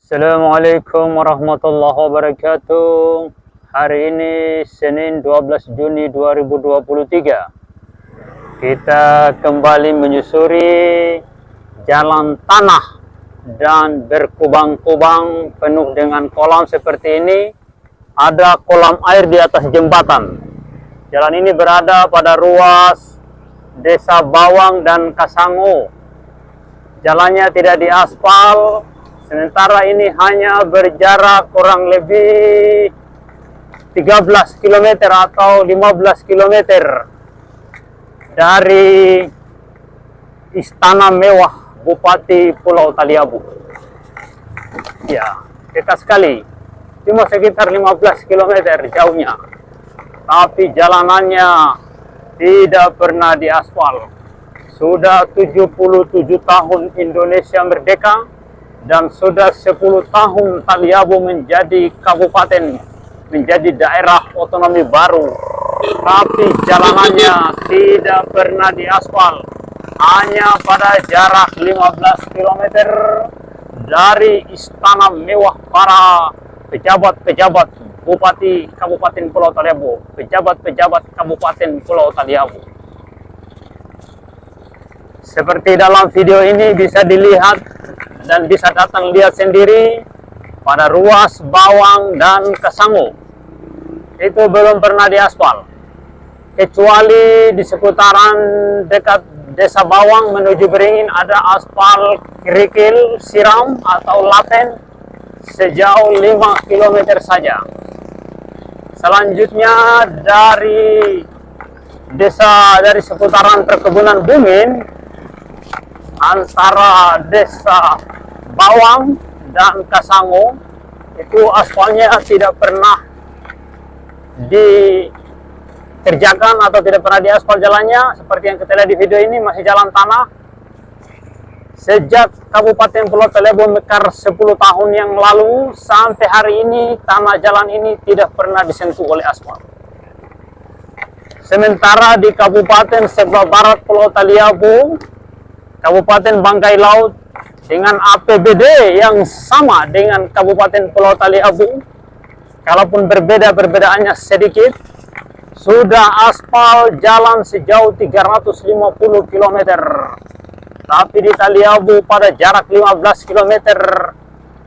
Assalamualaikum warahmatullahi wabarakatuh. Hari ini Senin 12 Juni 2023. Kita kembali menyusuri jalan tanah dan berkubang-kubang penuh dengan kolam seperti ini. Ada kolam air di atas jembatan. Jalan ini berada pada ruas Desa Bawang dan Kasango. Jalannya tidak diaspal. Sementara ini hanya berjarak kurang lebih 13 km atau 15 km dari Istana Mewah Bupati Pulau Taliabu. Ya, dekat sekali. Cuma sekitar 15 km jauhnya. Tapi jalanannya tidak pernah diaspal. Sudah 77 tahun Indonesia merdeka. Dan sudah 10 tahun Taliabu menjadi kabupaten, menjadi daerah otonomi baru. Tapi jalanannya tidak pernah diaspal. Hanya pada jarak 15 km dari Istana Mewah para pejabat-pejabat Bupati Kabupaten Pulau Taliabu, pejabat-pejabat Kabupaten Pulau Taliabu. Seperti dalam video ini bisa dilihat dan bisa datang lihat sendiri pada ruas Bawang dan Kasango. Itu belum pernah diaspal. Kecuali di seputaran dekat Desa Bawang menuju Beringin ada aspal kerikil siram atau laten sejauh 5 km saja. Selanjutnya dari seputaran perkebunan Bumin antara Desa Bawang dan Kasango itu aspalnya tidak pernah dikerjakan atau tidak pernah diaspal jalannya. Seperti yang kita lihat di video ini masih jalan tanah. Sejak Kabupaten Pulau Taliabu mekar 10 tahun yang lalu sampai hari ini tanah jalan ini tidak pernah disentuh oleh aspal. Sementara di Kabupaten sebelah barat Pulau Taliabu, Kabupaten Bangkai Laut dengan APBD yang sama dengan Kabupaten Pulau Taliabu, kalaupun perbedaannya sedikit, sudah aspal jalan sejauh 350 km. Tapi di Taliabu pada jarak 15 km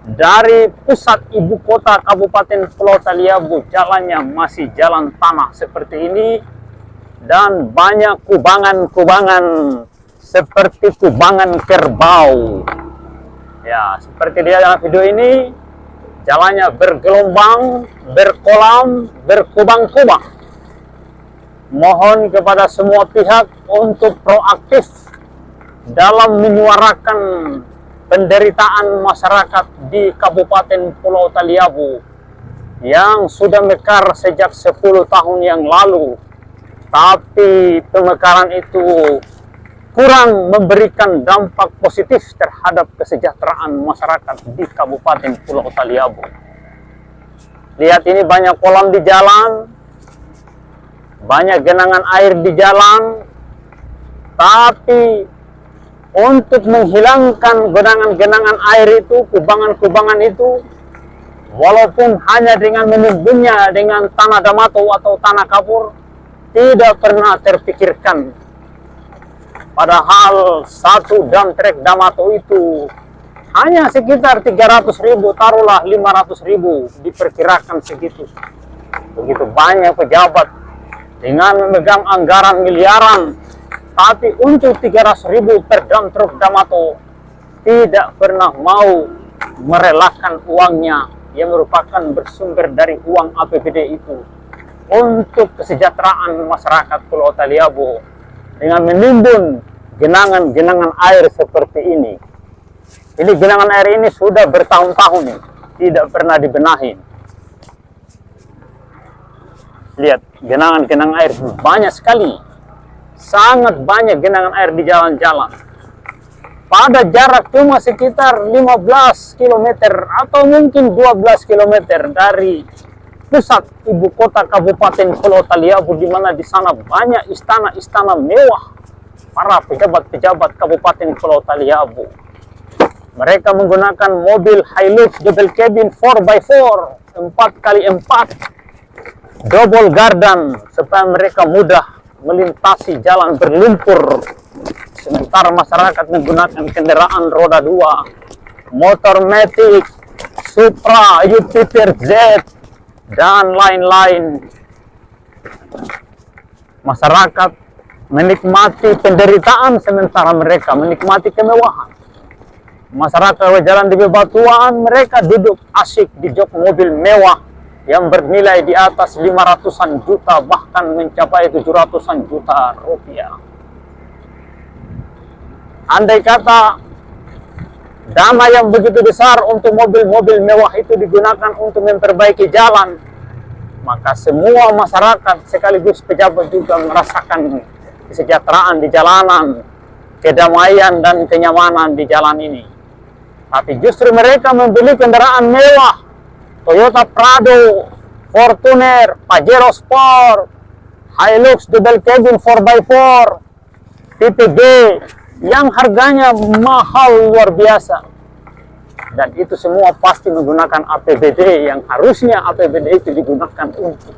dari pusat ibu kota Kabupaten Pulau Taliabu, jalannya masih jalan tanah seperti ini dan banyak kubangan-kubangan seperti kubangan kerbau. Ya, seperti dia dalam video ini, jalannya bergelombang, berkolam, berkubang-kubang. Mohon kepada semua pihak untuk proaktif dalam menyuarakan penderitaan masyarakat di Kabupaten Pulau Taliabu yang sudah mekar sejak 10 tahun yang lalu. Tapi pemekaran itu kurang memberikan dampak positif terhadap kesejahteraan masyarakat di Kabupaten Pulau Taliabu. Lihat ini banyak kolam di jalan, banyak genangan air di jalan, tapi untuk menghilangkan genangan-genangan air itu, kubangan-kubangan itu, walaupun hanya dengan menimbunnya dengan tanah damato atau tanah kapur, tidak pernah terpikirkan. Padahal satu dam trek damato itu hanya sekitar 300.000, taruhlah 500.000, diperkirakan segitu. Begitu banyak pejabat dengan memegang anggaran miliaran, tapi untuk 300.000 per dam truk damato tidak pernah mau merelakan uangnya yang merupakan bersumber dari uang APBD itu untuk kesejahteraan masyarakat Pulau Taliabu dengan menimbun genangan-genangan air seperti ini. Ini genangan air ini sudah bertahun-tahun nih, tidak pernah dibenahi. Lihat, genangan-genangan air banyak sekali. Sangat banyak genangan air di jalan-jalan. Pada jarak cuma sekitar 15 km atau mungkin 12 km dari pusat ibu kota Kabupaten Pulau Taliabu, di mana di sana banyak istana-istana mewah para pejabat-pejabat Kabupaten Pulau Taliabu. Mereka menggunakan mobil Hilux double cabin 4x4, 4x4, double gardan, supaya mereka mudah melintasi jalan berlumpur. Sementara masyarakat menggunakan kendaraan roda 2, motor Matic, Supra, Jupiter Z, dan lain-lain. Masyarakat menikmati penderitaan sementara mereka menikmati kemewahan. Masyarakat berjalan di bebatuan, mereka duduk asik di jok mobil mewah yang bernilai di atas 500-an juta, bahkan mencapai 700-an juta rupiah. Andai kata dana yang begitu besar untuk mobil-mobil mewah itu digunakan untuk memperbaiki jalan, maka semua masyarakat sekaligus pejabat juga merasakan kesejahteraan di jalanan, kedamaian dan kenyamanan di jalan ini. Tapi justru mereka membeli kendaraan mewah, Toyota Prado, Fortuner, Pajero Sport, Hilux double cabin 4x4, tipe G, yang harganya mahal luar biasa. Dan itu semua pasti menggunakan APBD, yang harusnya APBD itu digunakan untuk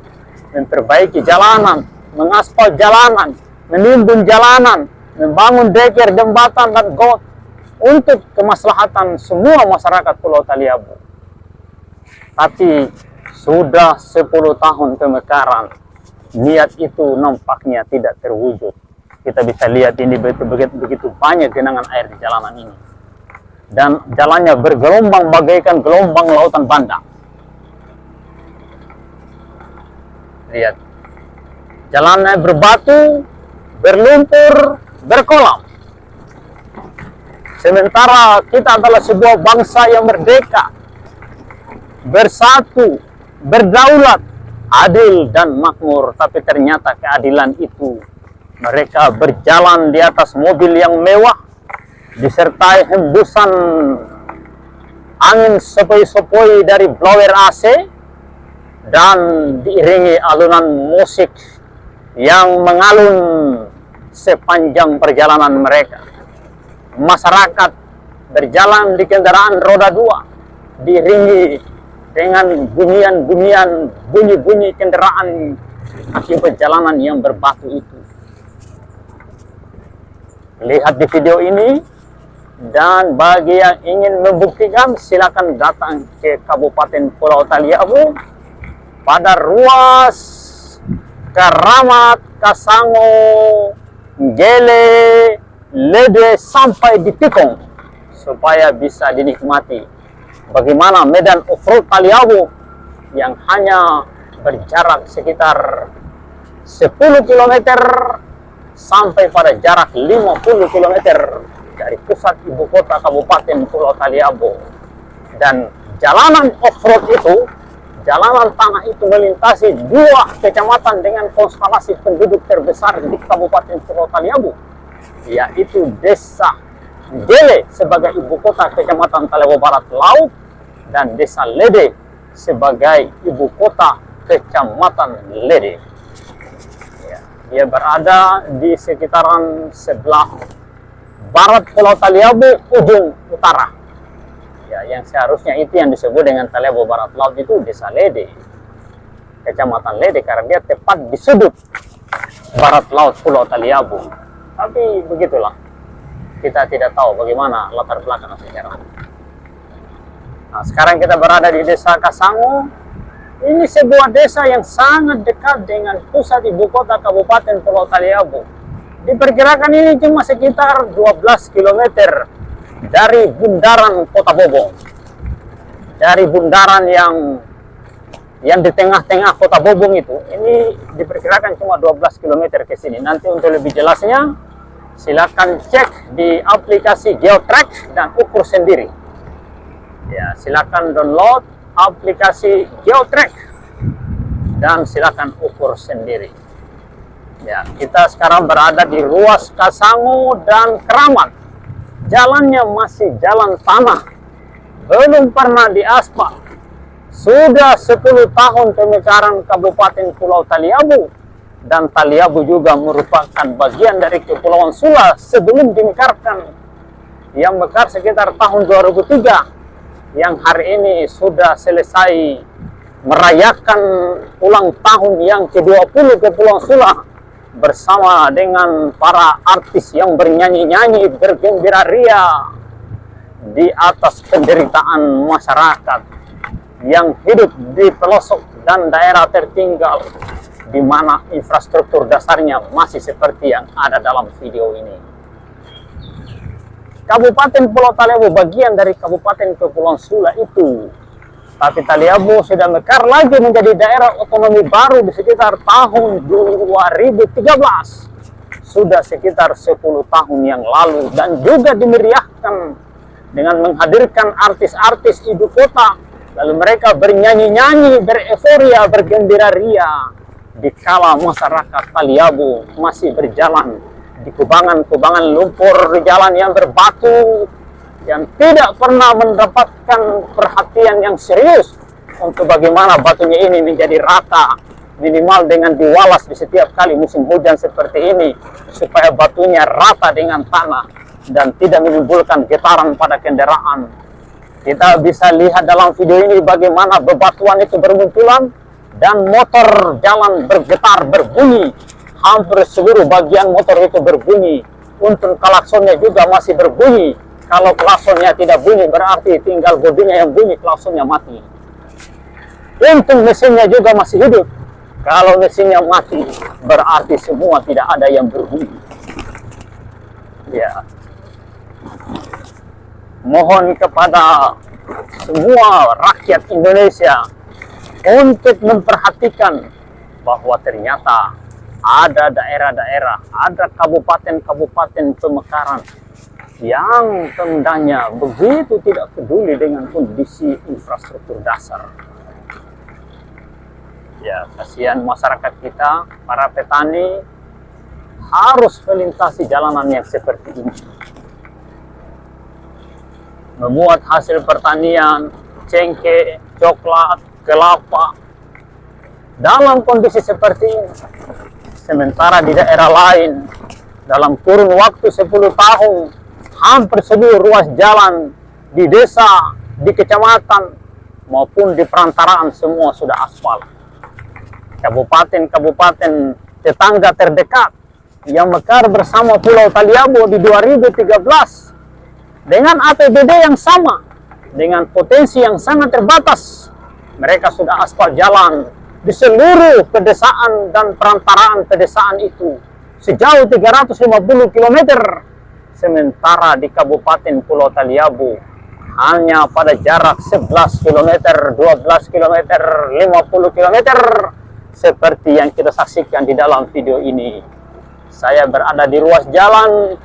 memperbaiki jalanan, mengaspal jalanan, menimbun jalanan, membangun deker, jembatan, dan got untuk kemaslahatan semua masyarakat Pulau Taliabu. Tapi sudah 10 tahun pemekaran, niat itu nampaknya tidak terwujud. Kita bisa lihat ini begitu banyak genangan air di jalanan ini. Dan jalannya bergelombang bagaikan gelombang lautan bandang. Lihat. Jalannya berbatu, berlumpur, berkolam. Sementara kita adalah sebuah bangsa yang merdeka, bersatu, berdaulat, adil dan makmur. Tapi ternyata keadilan itu, mereka berjalan di atas mobil yang mewah, disertai hembusan angin sepoi-sepoi dari blower AC, dan diiringi alunan musik yang mengalun sepanjang perjalanan mereka. Masyarakat berjalan di kendaraan roda 2, diiringi dengan bunyi-bunyi kendaraan akibat jalanan yang berbatu itu. Lihat di video ini, dan bagi yang ingin membuktikan, silakan datang ke Kabupaten Pulau Taliabu pada ruas Keramat, Kasango, Gele, Lede sampai di Tikong, supaya bisa dinikmati bagaimana medan off-road Taliabu yang hanya berjarak sekitar 10 km sampai pada jarak 50 km dari pusat ibu kota Kabupaten Pulau Taliabu. Dan jalanan off-road itu, jalanan tanah itu melintasi 2 kecamatan dengan konstelasi penduduk terbesar di Kabupaten Pulau Taliabu, yaitu Desa Gele sebagai ibu kota Kecamatan Taliabu Barat Laut, dan Desa Lede sebagai ibu kota Kecamatan Lede. Dia berada di sekitaran sebelah barat Pulau Taliabu, ujung utara. Yang seharusnya itu yang disebut dengan Taliabu Barat Laut itu Desa Lede, Kecamatan Lede, karena dia tepat di sudut barat laut Pulau Taliabu. Tapi begitulah, kita tidak tahu bagaimana latar belakang sejarah. Nah, sekarang kita berada di Desa Kasango. Ini sebuah desa yang sangat dekat dengan pusat ibu kota Kabupaten Pulau Taliabu. Diperkirakan ini cuma sekitar 12 km dari bundaran Kota Bobong. Dari bundaran yang di tengah-tengah Kota Bobong itu, ini diperkirakan cuma 12 km ke sini. Nanti untuk lebih jelasnya, silakan cek di aplikasi Geotrack dan ukur sendiri. Ya, silakan download aplikasi Geotrack dan silakan ukur sendiri. Ya, kita sekarang berada di ruas Kasango dan Keramat. Jalannya masih jalan tanah, belum pernah diaspal. Sudah 10 tahun pemekaran Kabupaten Pulau Taliabu, dan Taliabu juga merupakan bagian dari Kepulauan Sula sebelum dimekarkan yang mekar sekitar tahun 2003, yang hari ini sudah selesai merayakan ulang tahun yang ke-20 Kepulauan Sula bersama dengan para artis yang bernyanyi-nyanyi, bergembira ria di atas penderitaan masyarakat yang hidup di pelosok dan daerah tertinggal, di mana infrastruktur dasarnya masih seperti yang ada dalam video ini. Kabupaten Pulau Taliabu bagian dari Kabupaten Kepulauan Sula itu, tapi Taliabu sudah mekar lagi menjadi daerah otonomi baru di sekitar tahun 2013, sudah sekitar 10 tahun yang lalu, dan juga dimeriahkan dengan menghadirkan artis-artis ibu kota, lalu mereka bernyanyi-nyanyi, bereforia, bergembira ria, dikala masyarakat Taliabu masih berjalan di kubangan-kubangan lumpur, di jalan yang berbatu, yang tidak pernah mendapatkan perhatian yang serius untuk bagaimana batunya ini menjadi rata, minimal dengan diwalas di setiap kali musim hujan seperti ini, supaya batunya rata dengan tanah dan tidak menimbulkan getaran pada kendaraan. Kita bisa lihat dalam video ini bagaimana bebatuan itu bermunculan dan motor jalan bergetar, berbunyi. Hampir seluruh bagian motor itu berbunyi. Untung klaksonnya juga masih berbunyi. Kalau klaksonnya tidak bunyi berarti tinggal bodinya yang bunyi, klaksonnya mati. Untung mesinnya juga masih hidup. Kalau mesinnya mati berarti semua tidak ada yang berbunyi. Ya. Mohon kepada semua rakyat Indonesia untuk memperhatikan bahwa ternyata ada daerah-daerah, ada kabupaten-kabupaten pemekaran yang tendanya begitu tidak peduli dengan kondisi infrastruktur dasar. Ya, kasihan masyarakat kita, para petani harus melintasi jalanan yang seperti ini. Membuat hasil pertanian, cengkeh, coklat, kelapa, dalam kondisi seperti ini. Sementara di daerah lain, dalam kurun waktu 10 tahun, hampir seluruh ruas jalan di desa, di kecamatan, maupun di perantaraan semua sudah aspal. Kabupaten-kabupaten tetangga terdekat yang mekar bersama Pulau Taliabu di 2013, dengan APBD yang sama, dengan potensi yang sangat terbatas, mereka sudah aspal jalan di seluruh pedesaan dan perantaraan pedesaan itu sejauh 350 km. Sementara di Kabupaten Pulau Taliabu hanya pada jarak 11 km, 12 km, 50 km seperti yang kita saksikan di dalam video ini. Saya berada di ruas jalan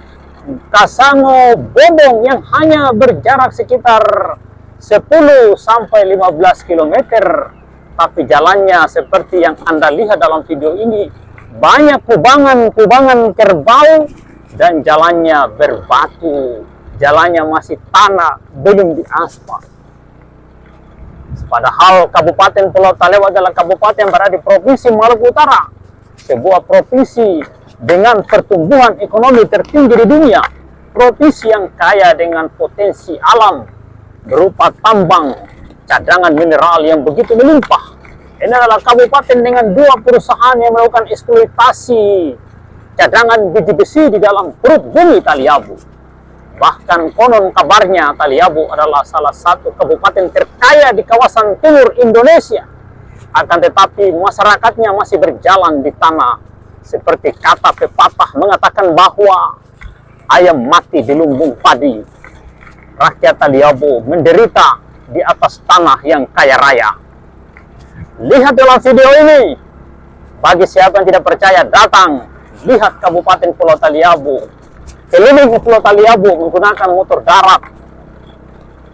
Kasango Bobong yang hanya berjarak sekitar 10 sampai 15 km. Tapi jalannya seperti yang Anda lihat dalam video ini, banyak kubangan-kubangan kerbau dan jalannya berbatu. Jalannya masih tanah, belum diaspal. Padahal Kabupaten Pulau Taliabu adalah kabupaten yang berada di Provinsi Maluku Utara, sebuah provinsi dengan pertumbuhan ekonomi tertinggi di dunia, provinsi yang kaya dengan potensi alam berupa tambang, cadangan mineral yang begitu melimpah. Ini adalah kabupaten dengan 2 perusahaan yang melakukan eksploitasi cadangan biji besi di dalam perut bumi Taliabu. Bahkan konon kabarnya Taliabu adalah salah satu kabupaten terkaya di kawasan timur Indonesia. Akan tetapi masyarakatnya masih berjalan di tanah. Seperti kata pepatah mengatakan bahwa ayam mati di lumbung padi. Rakyat Taliabu menderita di atas tanah yang kaya raya. Lihat dalam video ini. Bagi siapa yang tidak percaya, datang lihat Kabupaten Pulau Taliabu. Keliling Pulau Taliabu menggunakan motor darat.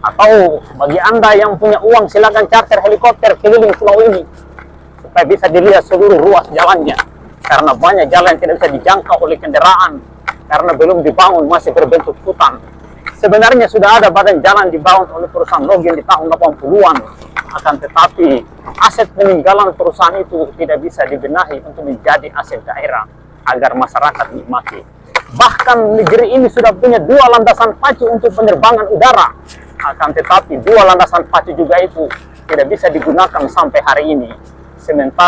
Atau bagi Anda yang punya uang, silakan charter helikopter keliling pulau ini supaya bisa dilihat seluruh ruas jalannya. Karena banyak jalan yang tidak bisa dijangkau oleh kendaraan karena belum dibangun, masih berbentuk hutan. Sebenarnya sudah ada badan jalan dibangun oleh perusahaan Logen di tahun 80-an. Akan tetapi aset peninggalan perusahaan itu tidak bisa dibenahi untuk menjadi aset daerah agar masyarakat nikmati. Bahkan negeri ini sudah punya 2 landasan pacu untuk penerbangan udara. Akan tetapi 2 landasan pacu juga itu tidak bisa digunakan sampai hari ini. Sementara